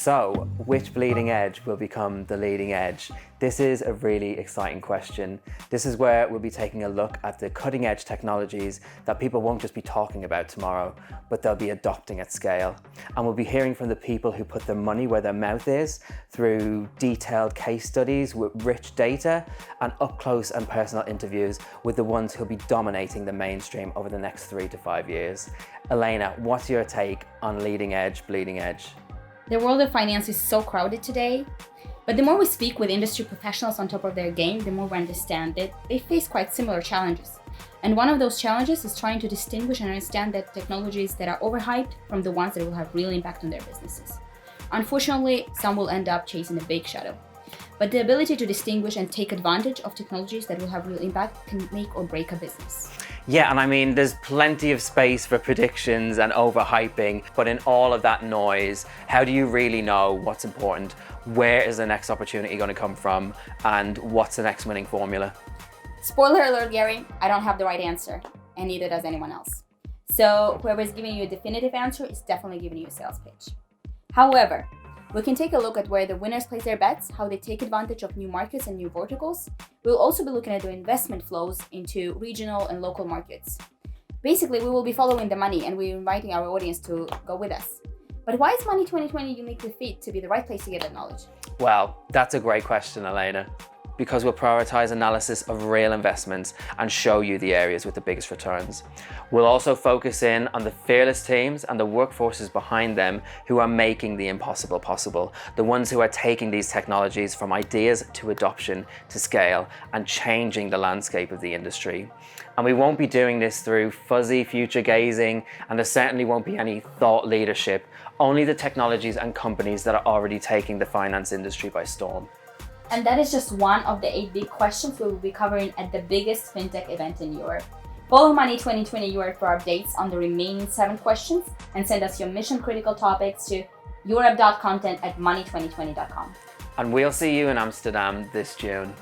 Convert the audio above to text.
So, which bleeding edge will become the leading edge? This is a really exciting question. This is where we'll be taking a look at the cutting edge technologies that people won't just be talking about tomorrow, but they'll be adopting at scale. And we'll be hearing from the people who put their money where their mouth is through detailed case studies with rich data and up close and personal interviews with the ones who'll be dominating the mainstream over the next 3 to 5 years. Elena, what's your take on leading edge, bleeding edge? The world of finance is so crowded today, but the more we speak with industry professionals on top of their game, the more we understand that they face quite similar challenges. And one of those challenges is trying to distinguish and understand the technologies that are overhyped from the ones that will have real impact on their businesses. Unfortunately, some will end up chasing a big shadow. But the ability to distinguish and take advantage of technologies that will have real impact can make or break a business. Yeah, and I mean, there's plenty of space for predictions and overhyping, but in all of that noise, how do you really know what's important? Where is the next opportunity going to come from? And what's the next winning formula? Spoiler alert, Gary, I don't have the right answer, and neither does anyone else. So whoever is giving you a definitive answer is definitely giving you a sales pitch. However, we can take a look at where the winners place their bets, how they take advantage of new markets and new verticals. We'll also be looking at the investment flows into regional and local markets. Basically, we will be following the money and we're inviting our audience to go with us. But why is Money 2020 uniquely fit to be the right place to get that knowledge? Well, that's a great question, Elena, because we'll prioritize analysis of real investments and show you the areas with the biggest returns. We'll also focus in on the fearless teams and the workforces behind them who are making the impossible possible, the ones who are taking these technologies from ideas to adoption to scale and changing the landscape of the industry. And we won't be doing this through fuzzy future gazing, and there certainly won't be any thought leadership, only the technologies and companies that are already taking the finance industry by storm. And that is just one of the 8 big questions we will be covering at the biggest fintech event in Europe. Follow Money 2020 Europe for updates on the remaining 7 questions and send us your mission critical topics to europe.content@money2020.com. And we'll see you in Amsterdam this June.